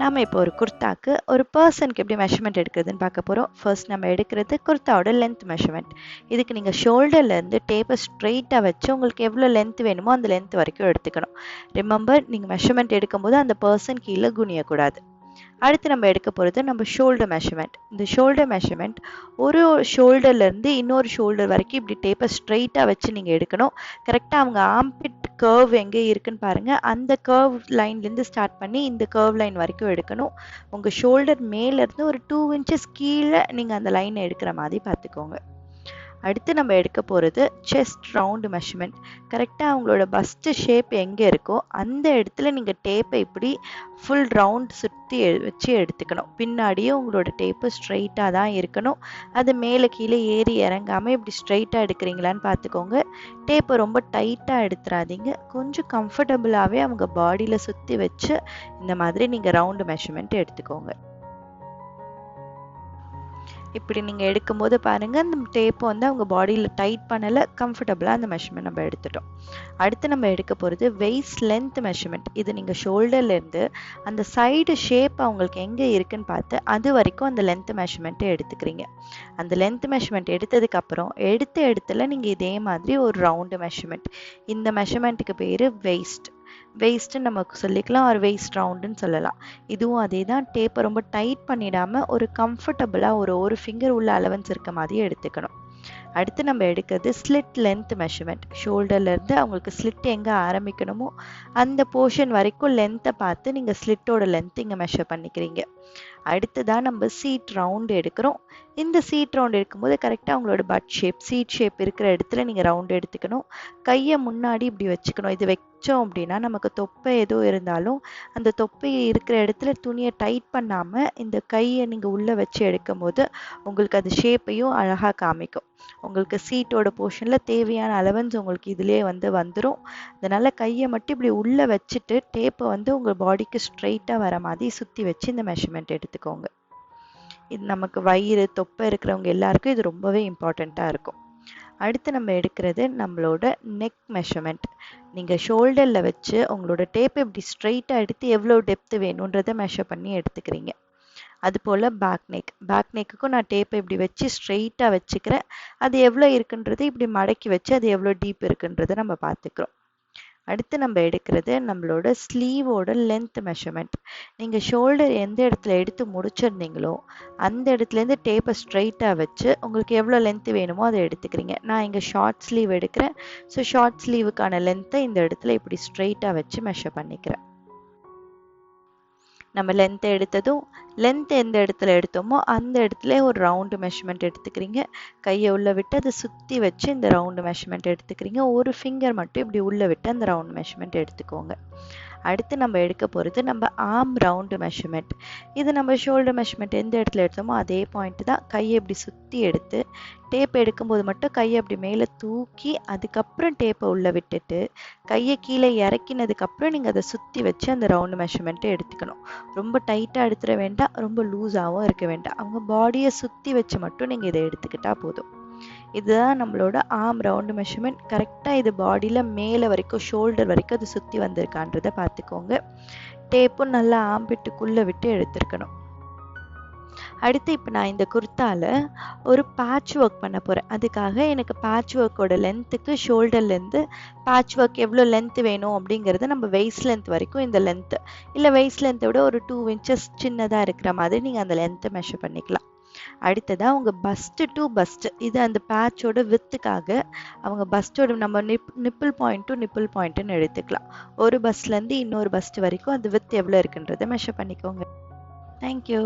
நாம இப்போ ஒரு குர்தாக்கு ஒரு பர்சனுக்கு எப்படி மெஷர்மெண்ட் எடுக்கிறதுன்னு பார்க்க போகிறோம். ஃபர்ஸ்ட் நம்ம எடுக்கிறது குர்தாவோட லென்த் மெஷர்மெண்ட். இதுக்கு நீங்கள் ஷோல்டர்லேருந்து டேப்பை ஸ்ட்ரெயிட்டாக வச்சு உங்களுக்கு எவ்வளோ லென்த் வேணுமோ அந்த லென்த் வரைக்கும் எடுத்துக்கணும். ரிமெம்பர், நீங்கள் மெஷர்மெண்ட் எடுக்கும்போது அந்த பர்சன் கீழே குனியக்கூடாது. அடுத்து நம்ம எடுக்க போகிறது நம்ம ஷோல்டர் மெஷர்மெண்ட். இந்த ஷோல்டர் மெஷர்மெண்ட் ஒரு ஷோல்டர்லேருந்து இன்னொரு ஷோல்டர் வரைக்கும் இப்படி டேப்பை ஸ்ட்ரெயிட்டாக வச்சு நீங்கள் எடுக்கணும். கரெக்டாக அவங்க ஆம்பிட் கர்வ் எங்கே இருக்குன்னு பாருங்கள். அந்த கர்வ் லைன்லேருந்து ஸ்டார்ட் பண்ணி இந்த கர்வ் லைன் வரைக்கும் எடுக்கணும். உங்கள் ஷோல்டர் மேலேருந்து ஒரு 2 இன்ச்சஸ் கீழே நீங்கள் அந்த லைனை எடுக்கிற மாதிரி பார்த்துக்கோங்க. அடுத்து நம்ம எடுக்க போகிறது செஸ்ட் ரவுண்டு மெஷர்மெண்ட். கரெக்டாக அவங்களோட பஸ்ட் ஷேப் எங்கே இருக்கோ அந்த இடத்துல நீங்கள் டேப்பை இப்படி ஃபுல் ரவுண்ட் சுற்றி வச்சு எடுத்துக்கணும். பின்னாடியே உங்களோட டேப்பு ஸ்ட்ரெயிட்டாக தான் இருக்கணும். அது மேலே கீழே ஏறி இறங்காமல் இப்படி ஸ்ட்ரெயிட்டாக எடுக்கிறீங்களான்னு பார்த்துக்கோங்க. டேப்பை ரொம்ப டைட்டாக எடுத்துடாதீங்க. கொஞ்சம் கம்ஃபர்டபுளாகவே அவங்க பாடியில் சுற்றி வச்சு இந்த மாதிரி நீங்கள் ரவுண்டு மெஷர்மெண்ட் எடுத்துக்கோங்க. இப்படி நீங்கள் எடுக்கும்போது பாருங்கள், அந்த டேப்பை வந்து அவங்க பாடியில் டைட் பண்ணலை, கம்ஃபர்டபுளாக அந்த மெஷர்மெண்ட் நம்ம எடுத்துட்டோம். அடுத்து நம்ம எடுக்க போகிறது வெய்ஸ்ட் லென்த் மெஷர்மெண்ட். இது நீங்கள் ஷோல்டர்லேருந்து அந்த சைடு ஷேப் அவங்களுக்கு எங்கே இருக்குன்னு பார்த்து அது வரைக்கும் அந்த லென்த் மெஷர்மெண்ட்டை எடுத்துக்கிறீங்க. அந்த லென்த் மெஷர்மெண்ட் எடுத்ததுக்கப்புறம் எடுத்த இடத்துல நீங்கள் இதே மாதிரி ஒரு ரவுண்டு மெஷர்மெண்ட். இந்த மெஷர்மெண்ட்டுக்கு பேர் வெய்ஸ்ட்டு நமக்கு சொல்லிக்கலாம், ஒரு வெய்ஸ்ட் ரவுண்டுன்னு சொல்லலாம். இதுவும் அதே தான். டேப்பை ரொம்ப டைட் பண்ணிடாமல் ஒரு கம்ஃபர்டபுளாக ஒரு ஃபிங்கர் உள்ள அலவன்ஸ் இருக்க மாதிரி எடுத்துக்கணும். அடுத்து நம்ம எடுக்கிறது ஸ்லிட் லென்த் மெஷர்மெண்ட். ஷோல்டர்லேருந்து அவங்களுக்கு ஸ்லிட் எங்கே ஆரம்பிக்கணுமோ அந்த போர்ஷன் வரைக்கும் லென்த்தை பார்த்து நீங்கள் ஸ்லிட்டோட லென்த் இங்கே மெஷர் பண்ணிக்கிறீங்க. அடுத்துதான் நம்ம சீட் ரவுண்டு எடுக்கிறோம். இந்த சீட் ரவுண்ட் எடுக்கும்போது கரெக்டாக அவங்களோட பட் ஷேப், சீட் ஷேப் இருக்கிற இடத்துல நீங்கள் ரவுண்டு எடுத்துக்கணும். கையை முன்னாடி இப்படி வச்சுக்கணும். இது வச்சோம் அப்படின்னா நமக்கு தொப்பை ஏதோ இருந்தாலும் அந்த தொப்பை இருக்கிற இடத்துல துணியை டைட் பண்ணாமல் இந்த கையை நீங்கள் உள்ளே வச்சு எடுக்கும் போது உங்களுக்கு அது ஷேப்பையும் அழகாக காமிக்கும். உங்களுக்கு சீட்டோட போர்ஷனில் தேவையான அலவன்ஸ் உங்களுக்கு இதிலே வந்துடும். அதனால் கையை மட்டும் இப்படி உள்ளே வச்சுட்டு டேப்பை உங்கள் பாடிக்கு ஸ்ட்ரெயிட்டாக வர மாதிரி சுற்றி வச்சு இந்த மெஷர்மெண்ட் எடுத்துக்கோங்க. இது நமக்கு வயிறு தொப்பை இருக்கிறவங்க எல்லாருக்கும் இது ரொம்பவே இம்பார்ட்டண்ட்டாக இருக்கும். அடுத்து நம்ம எடுக்கிறது நம்மளோட நெக் மெஷர்மெண்ட். நீங்கள் ஷோல்டரில் வச்சு உங்களோட டேப்பை இப்படி ஸ்ட்ரெயிட்டாக எடுத்து எவ்வளோ டெப்த்து வேணுன்றதை மெஷர் பண்ணி எடுத்துக்கிறீங்க. அதுபோல் பேக் நெக்குக்கும் நான் டேப்பை இப்படி வச்சு ஸ்ட்ரெயிட்டாக வச்சுக்கிறேன். அது எவ்வளோ இருக்குன்றது இப்படி மடக்கி வச்சு அது எவ்வளோ டீப் இருக்குன்றதை நம்ம பார்த்துக்கிறோம். அடுத்து நம்ம எடுக்கிறது நம்மளோட ஸ்லீவோட லென்த் மெஷர்மெண்ட். நீங்கள் ஷோல்டர் எந்த இடத்துல எடுத்து முடிச்சிருந்தீங்களோ அந்த இடத்துலேருந்து டேப்பை ஸ்ட்ரெயிட்டாக வச்சு உங்களுக்கு எவ்வளோ லென்த்து வேணுமோ அதை எடுத்துக்கிறீங்க. நான் இங்கே ஷார்ட் ஸ்லீவ் எடுக்கிறேன். ஸோ ஷார்ட் ஸ்லீவுக்கான லென்த்தை இந்த இடத்துல இப்படி ஸ்ட்ரெயிட்டாக வச்சு மெஷர் பண்ணிக்கிறேன். நம்ம லென்த்தை எடுத்ததும் லென்த் எந்த இடத்துல எடுத்தோமோ அந்த இடத்துல ஒரு ரவுண்டு மெஷர்மெண்ட் எடுத்துக்கிறீங்க. கையை உள்ளே விட்டு அதை சுற்றி வச்சு இந்த ரவுண்டு மெஷர்மெண்ட் எடுத்துக்கிறீங்க. ஒரு ஃபிங்கர் மட்டும் இப்படி உள்ளே விட்டு அந்த ரவுண்டு மெஷர்மெண்ட் எடுத்துக்கோங்க. அடுத்து நம்ம எடுக்க போகிறது நம்ம ஆர்ம் ரவுண்டு மெஷர்மெண்ட். இது நம்ம ஷோல்டர் மெஷர்மெண்ட் எந்த இடத்துல எடுத்தோமோ அதே பாயிண்ட் தான். கையை இப்படி சுற்றி எடுத்து டேப் எடுக்கும்போது மட்டும் கையை அப்படி மேலே தூக்கி அதுக்கப்புறம் டேப்பை உள்ளே விட்டுட்டு கையை கீழே இறக்கினதுக்கப்புறம் நீங்கள் அதை சுற்றி வச்சு அந்த ரவுண்டு மெஷர்மெண்ட்டை எடுத்துக்கணும். ரொம்ப டைட்டாக எடுத்துட வேண்டாம், ரொம்ப லூஸாகவும் இருக்க வேண்டாம். அவங்க பாடியை சுற்றி வச்சு மட்டும் நீங்கள் இதை எடுத்துக்கிட்டால் போதும். இதுதான் நம்மளோட ஆர்ம் ரவுண்டு மெஷர்மெண்ட். கரெக்டாக இது பாடியில் மேலே வரைக்கும் ஷோல்டர் வரைக்கும் அது சுற்றி வந்திருக்கான்றதை பார்த்துக்கோங்க. டேப்பும் நல்லா ஆம்பிட்டுக்குள்ளே விட்டு எடுத்துருக்கணும். அடுத்து இப்போ நான் இந்த குர்த்தாவில் ஒரு பேட்ச் ஒர்க் பண்ண போகிறேன். அதுக்காக எனக்கு பேட்ச் ஒர்க்கோட லென்த்துக்கு ஷோல்டர்லேருந்து பேட்ச் ஒர்க் எவ்வளோ லென்த்து வேணும் அப்படிங்கிறது நம்ம வெய்ஸ்ட் லென்த் வரைக்கும் இந்த லென்த்து இல்லை வெய்ஸ்ட் லென்த்தை விட ஒரு 2 இன்ச்சஸ் சின்னதாக இருக்கிற மாதிரி நீங்கள் அந்த லென்த்தை மெஷர் பண்ணிக்கலாம். அடுத்ததாக உங்கள் பஸ்ட்டு டு பஸ்ட்டு, இது அந்த பேட்சோட வித்துக்காக அவங்க பஸ்ட்டோட நம்ம நிப்பிள் பாயிண்ட் டு நிப்பிள் பாயிண்ட்டுன்னு எடுத்துக்கலாம். ஒரு பஸ்லேருந்து இன்னொரு பஸ்ட் வரைக்கும் அந்த வித் எவ்வளோ இருக்குன்றதை மெஷர் பண்ணிக்கோங்க. தேங்க்யூ.